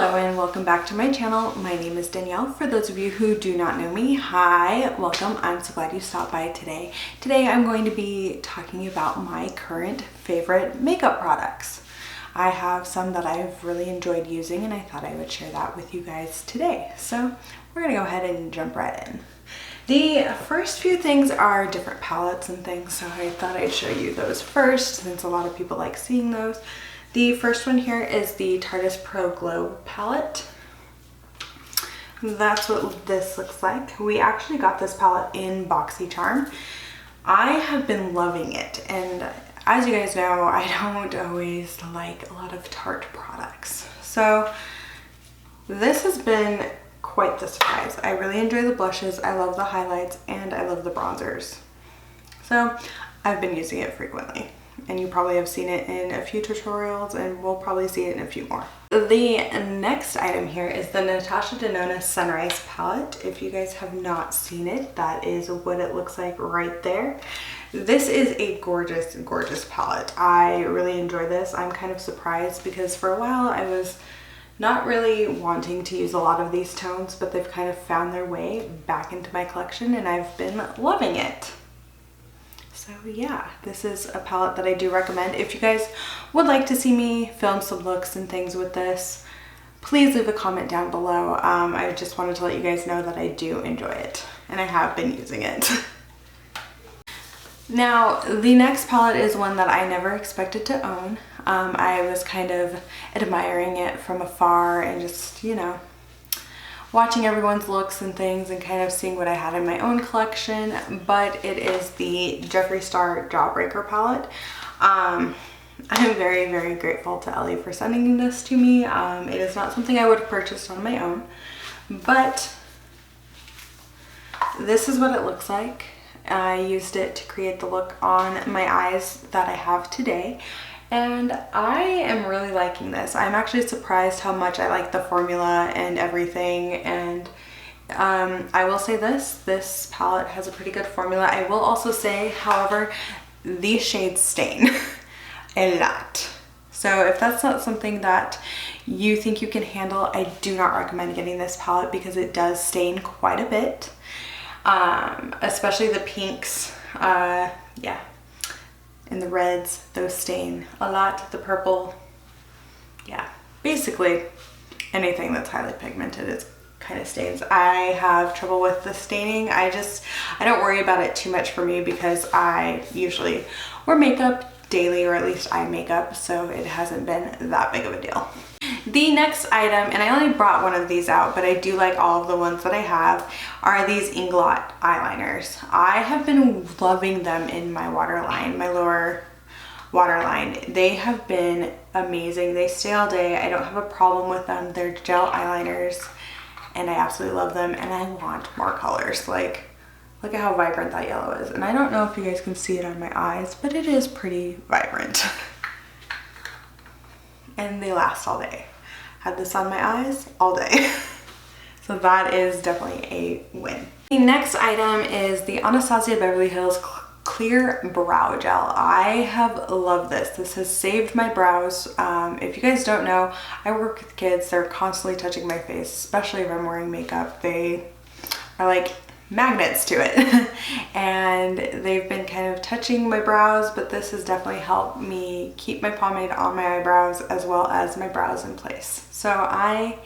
Hello and welcome back to my channel. My name is Danielle. For those of you who do not know me, hi, welcome. I'm so glad you stopped by today. Today I'm going to be talking about my current favorite makeup products. I have some that I've really enjoyed using and I thought I would share that with you guys today. So we're gonna go ahead and jump right in. The first few things are different palettes and things, so I thought I'd show you those first since a lot of people like seeing those. The first one here is the Tarteist Pro Glow palette. That's what this looks like. We actually got this palette in BoxyCharm. I have been loving it, and as you guys know, I don't always like a lot of Tarte products. So this has been quite the surprise. I really enjoy the blushes, I love the highlights, and I love the bronzers. So I've been using it frequently. And you probably have seen it in a few tutorials and we'll probably see it in a few more. The next item here is the Natasha Denona Sunrise palette. If you guys have not seen it, that is what it looks like right there. This is a gorgeous, gorgeous palette. I really enjoy this. I'm kind of surprised because for a while I was not really wanting to use a lot of these tones, but they've kind of found their way back into my collection and I've been loving it. So yeah, this is a palette that I do recommend. If you guys would like to see me film some looks and things with this, please leave a comment down below. I just wanted to let you guys know that I do enjoy it and I have been using it. Now, the next palette is one that I never expected to own. I was kind of admiring it from afar and just, you know, watching everyone's looks and things and kind of seeing what I had in my own collection, but it is the Jeffree Star Jawbreaker palette. I'm very, very grateful to Ellie for sending this to me. It is not something I would have purchased on my own, but this is what it looks like. I used it to create the look on my eyes that I have today. And I am really liking this. I'm actually surprised how much I like the formula and everything. And I will say this palette has a pretty good formula. I will also say, however, these shades stain a lot. So if that's not something that you think you can handle, I do not recommend getting this palette because it does stain quite a bit. Especially the pinks, yeah. And the reds, those stain a lot. The purple, yeah, basically anything that's highly pigmented is kind of stains. I have trouble with the staining. I don't worry about it too much for me because I usually wear makeup daily, or at least eye makeup, so it hasn't been that big of a deal. The next item, and I only brought one of these out, but I do like all of the ones that I have, are these Inglot eyeliners. I have been loving them in my waterline, my lower waterline. They have been amazing. They stay all day. I don't have a problem with them. They're gel eyeliners and I absolutely love them, and I want more colors. Like, look at how vibrant that yellow is. And I don't know if you guys can see it on my eyes, but it is pretty vibrant. And they last all day. Had this on my eyes all day. So that is definitely a win. The next item is the Anastasia Beverly Hills Clear Brow Gel. I have loved this. This has saved my brows. If you guys don't know, I work with kids. They're constantly touching my face, especially if I'm wearing makeup. They are like magnets to it. And they've been kind of touching my brows, but this has definitely helped me keep my pomade on my eyebrows as well as my brows in place. So I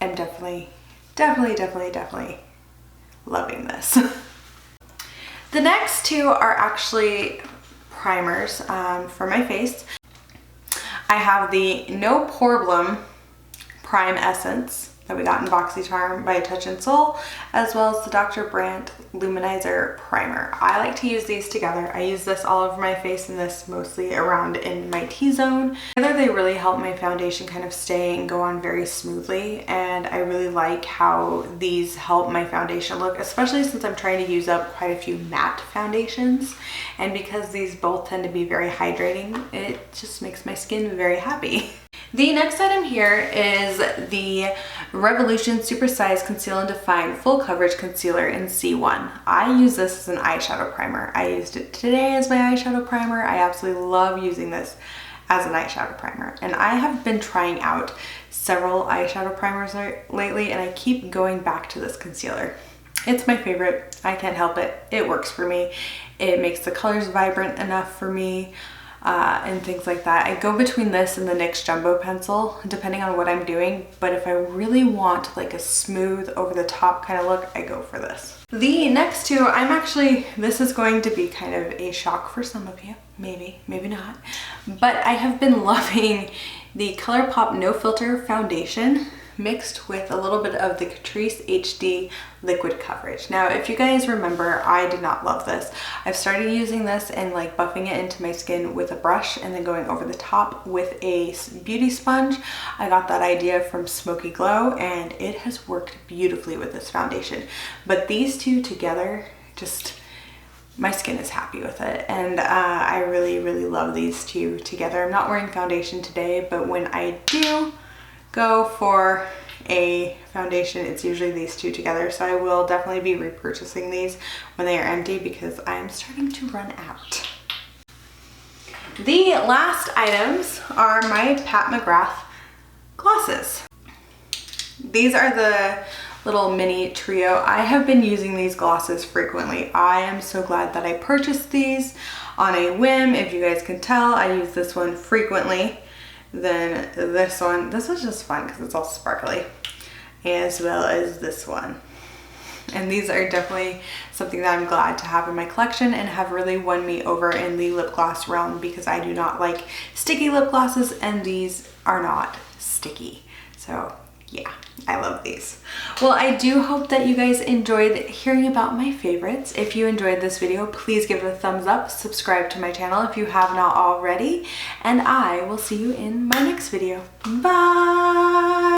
am definitely loving this. The next two are actually primers for my face. I have the No Poreblem Prime Essence that we got in BoxyCharm by Touch in Sol, as well as the Dr. Brandt Luminizer Primer. I like to use these together. I use this all over my face and this mostly around in my T-zone. Together they really help my foundation kind of stay and go on very smoothly, and I really like how these help my foundation look, especially since I'm trying to use up quite a few matte foundations, and because these both tend to be very hydrating, it just makes my skin very happy. The next item here is the Revolution Supersize Conceal and Define Full Coverage Concealer in C1. I use this as an eyeshadow primer. I used it today as my eyeshadow primer. I absolutely love using this as an eyeshadow primer. And I have been trying out several eyeshadow primers lately, and I keep going back to this concealer. It's my favorite. I can't help it. It works for me. It makes the colors vibrant enough for me. And things like that. I go between this and the NYX Jumbo Pencil depending on what I'm doing, but if I really want like a smooth over the top kind of look, I go for this. The next two, this is going to be kind of a shock for some of you, maybe not, but I have been loving the ColourPop No Filter Foundation mixed with a little bit of the Catrice HD liquid coverage. Now, if you guys remember, I did not love this. I've started using this and like buffing it into my skin with a brush and then going over the top with a beauty sponge. I got that idea from Smoky Glow and it has worked beautifully with this foundation. But these two together, just my skin is happy with it, and I really love these two together. I'm not wearing foundation today, but when I do go for a foundation, it's usually these two together, so I will definitely be repurchasing these when they are empty because I'm starting to run out. The last items are my Pat McGrath glosses. These are the little mini trio. I have been using these glosses frequently. I am so glad that I purchased these on a whim. If you guys can tell, I use this one frequently. Then this one, this was just fun because it's all sparkly, as well as this one. And these are definitely something that I'm glad to have in my collection and have really won me over in the lip gloss realm because I do not like sticky lip glosses and these are not sticky. So yeah, I love these. Well, I do hope that you guys enjoyed hearing about my favorites. If you enjoyed this video, please give it a thumbs up, subscribe to my channel if you have not already, and I will see you in my next video. Bye!